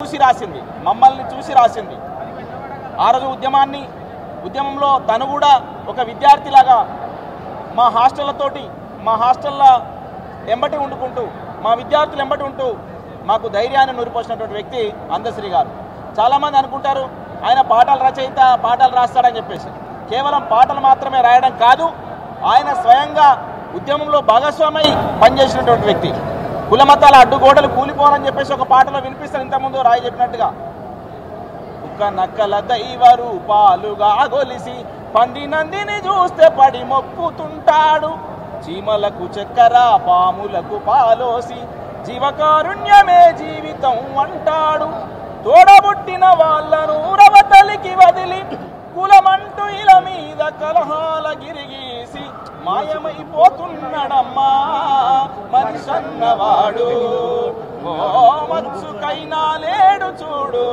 చూసి రాసింది, మమ్మల్ని చూసి రాసింది. ఆ రోజు ఉద్యమంలో తను కూడా ఒక విద్యార్థిలాగా మా హాస్టల్ల ఎంబటి వండుకుంటూ మా విద్యార్థులు ఎంబటి ఉంటూ మాకు ధైర్యాన్ని నూరిపోసినటువంటి వ్యక్తి అందశ్రీ గారు. చాలామంది అనుకుంటారు ఆయన పాటలు రచయిత, పాటలు రాస్తాడని చెప్పేసి. కేవలం పాటలు మాత్రమే రాయడం కాదు, ఆయన స్వయంగా ఉద్యమంలో భాగస్వామై పనిచేసినటువంటి వ్యక్తి. కులమతాల అడ్డుగోడలు కూలిపోవాలని చెప్పేసి ఒక పాటలో వినిపిస్తారు. ఇంతకుముందు రాయి చెప్పినట్టుగా కుక్క నక్కల దైవ రూపాలుగా గొలిసి పంది నందిని చూస్తే పడి మొక్కుతుంటాడు. చీమలకు చక్కెర, పాములకు పాలోసి జీవకారుణ్యమే జీవితం అంటాడు. తోడబుట్టిన వాళ్ళను రవతలికి వదిలి కులమంటూ ఇల మీద కలహాల గిరిగీసి మాయమైపోతున్నాడమ్మా మనిషన్నవాడు. ఓ మత్సుకైనా లేడు చూడు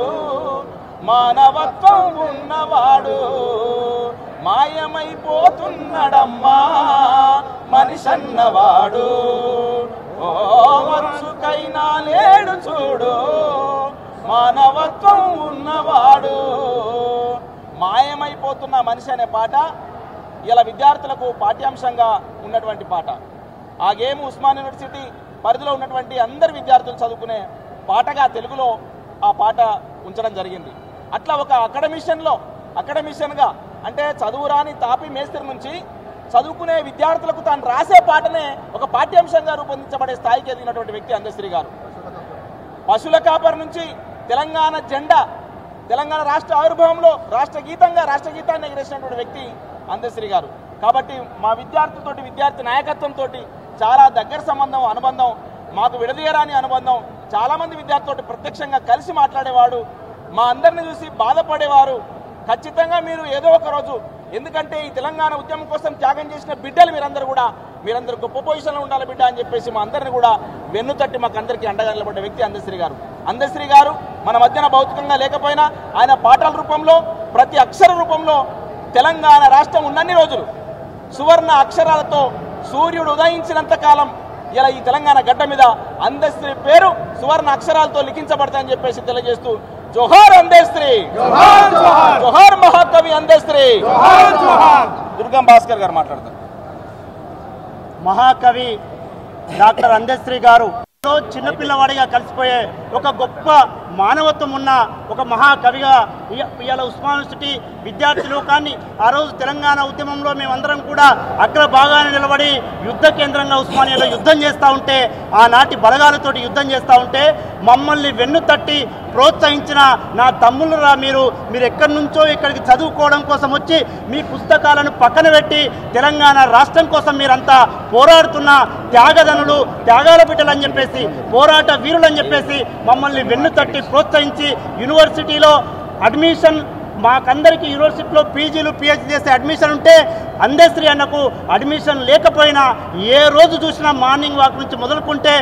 మానవత్వం ఉన్నవాడు. మాయమైపోతున్నాడమ్మా మనిషన్నవాడు. ఓ మత్సుకైనా లేడు చూడు మానవత్వం ఉన్నవాడు. మాయమైపోతున్న మనిషి అనే పాట ఇలా విద్యార్థులకు పాఠ్యాంశంగా ఉన్నటువంటి పాట. ఆ గేమ్ ఉస్మాన్ యూనివర్సిటీ పరిధిలో ఉన్నటువంటి అందరి విద్యార్థులు చదువుకునే పాటగా తెలుగులో ఆ పాట ఉంచడం జరిగింది. అట్లా ఒక అకాడమిషన్గా అంటే చదువురాని తాపి మేస్త్రి నుంచి చదువుకునే విద్యార్థులకు తాను రాసే పాటనే ఒక పాఠ్యాంశంగా రూపొందించబడే స్థాయికి ఎదిగినటువంటి వ్యక్తి అందశ్రీ గారు. పశువుల కాపరి నుంచి తెలంగాణ జెండా, తెలంగాణ రాష్ట్ర ఆవిర్భావంలో రాష్ట్ర గీతాన్ని ఎగిరేసినటువంటి వ్యక్తి అందశ్రీ గారు. కాబట్టి మా విద్యార్థి నాయకత్వంతో చాలా దగ్గర అనుబంధం, మాకు విడదీయరాని అనుబంధం. చాలామంది విద్యార్థులతో ప్రత్యక్షంగా కలిసి మాట్లాడేవాడు. మా అందరిని చూసి బాధపడేవారు. ఖచ్చితంగా మీరు ఏదో ఒక రోజు, ఎందుకంటే ఈ తెలంగాణ ఉద్యమం కోసం త్యాగం చేసిన బిడ్డలు మీరందరూ గొప్ప పొజిషన్లో ఉండాలి బిడ్డ అని చెప్పేసి మా అందరిని కూడా వెన్నుతట్టి మాకు అందరికీ అండగా నిలబడ్డ వ్యక్తి అందశ్రీ గారు. మన మధ్యన భౌతికంగా లేకపోయినా ఆయన పాటల రూపంలో, ప్రతి అక్షర రూపంలో తెలంగాణ రాష్ట్రం ఉన్నన్ని రోజులు సువర్ణ అక్షరాలతో సూర్యుడు ఉదయించినంత కాలం ఇలా ఈ తెలంగాణ గడ్డ మీద అందశ్రీ పేరు సువర్ణ అక్షరాలతో లిఖించబడతాయని చెప్పేసి తెలియజేస్తూ జోహార్ అందశ్రీ, జోహార్ మహాకవి అందశ్రీ. దుర్గం భాస్కర్ గారు మాట్లాడతారు. మహాకవి డాక్టర్ అందశ్రీ గారు చిన్నపిల్లవాడిగా కలిసిపోయే ఒక గొప్ప మానవత్వం ఉన్న ఒక మహాకవిగా ఇవాళ ఉస్మాన్ యూనివర్సిటీ విద్యార్థి లోకాన్ని ఆ రోజు తెలంగాణ ఉద్యమంలో మేమందరం కూడా అగ్రభాగాన్ని నిలబడి యుద్ధ కేంద్రంగా ఉస్మానియాలో యుద్ధం చేస్తూ ఉంటే, ఆనాటి బలగాలతోటి యుద్ధం చేస్తూ ఉంటే మమ్మల్ని వెన్ను తట్టి ప్రోత్సహించిన నా తమ్ముళ్ళరా మీరు ఎక్కడి నుంచో ఇక్కడికి చదువుకోవడం కోసం వచ్చి మీ పుస్తకాలను పక్కన పెట్టి తెలంగాణ రాష్ట్రం కోసం మీరంతా పోరాడుతున్న త్యాగధనులు, త్యాగాల బిడ్డలు అని చెప్పేసి, పోరాట వీరులు అని చెప్పేసి మమ్మల్ని వెన్ను తట్టి ప్రోత్సహించి యూనివర్సిటీలో అడ్మిషన్ మాకందరికీ యూనివర్సిటీలో పీజీలు పిహెచ్డీ చేసే అడ్మిషన్ ఉంటే అందశ్రీ అన్నకు అడ్మిషన్ లేకపోయినా ఏ రోజు చూసినా మార్నింగ్ వాక్ నుంచి మొదలుకుంటే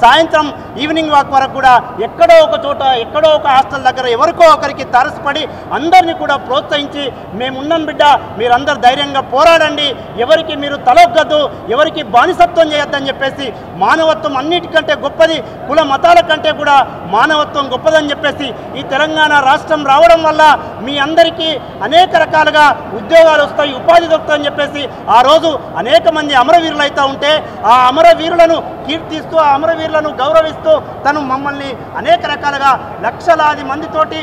సాయంత్రం ఈవినింగ్ వాక్ వరకు కూడా ఎక్కడో ఒక చోట, ఎక్కడో ఒక హాస్టల్ దగ్గర ఎవరికో ఒకరికి తారసపడి అందరినీ కూడా ప్రోత్సహించి మేమున్నాం బిడ్డ, మీరందరూ ధైర్యంగా పోరాడండి, ఎవరికి మీరు తలొగ్గద్దు, ఎవరికి బానిసత్వం చేయొద్దని చెప్పేసి, మానవత్వం అన్నిటికంటే గొప్పది, కుల మతాల కంటే కూడా మానవత్వం గొప్పదని చెప్పేసి ఈ తెలంగాణ రాష్ట్రం రావడం వల్ల మీ అందరికీ అనేక రకాలుగా ఉద్యోగాలు వస్తాయి, ఉపాధి దొరుకుతాయని చెప్పేసి ఆ రోజు అనేక మంది అమరవీరులు అవుతూ ఉంటే ఆ అమరవీరులను కీర్తిస్తూ, ఆ అమరవీరులను గౌరవిస్తూ తను మమ్మల్ని అనేక రకాలుగా లక్షలాది మందితోటి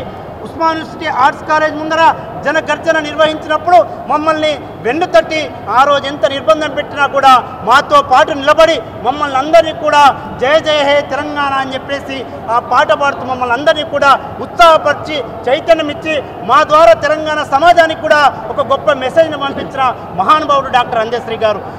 ఉస్మాన్ యూనివర్సిటీ ఆర్ట్స్ కాలేజ్ ముందర జనగర్జన నిర్వహించినప్పుడు మమ్మల్ని వెన్ను తట్టి ఆ రోజు ఎంత నిర్బంధం పెట్టినా కూడా మాతో పాటు నిలబడి మమ్మల్ని అందరినీ కూడా జయ జయ హే తెలంగాణ అని చెప్పేసి ఆ పాట పాడుతూ మమ్మల్ని అందరినీ కూడా ఉత్సాహపరిచి చైతన్యం ఇచ్చి మా ద్వారా తెలంగాణ సమాజానికి కూడా ఒక గొప్ప మెసేజ్ని పంపించిన మహానుభావుడు డాక్టర్ అందశ్రీ గారు.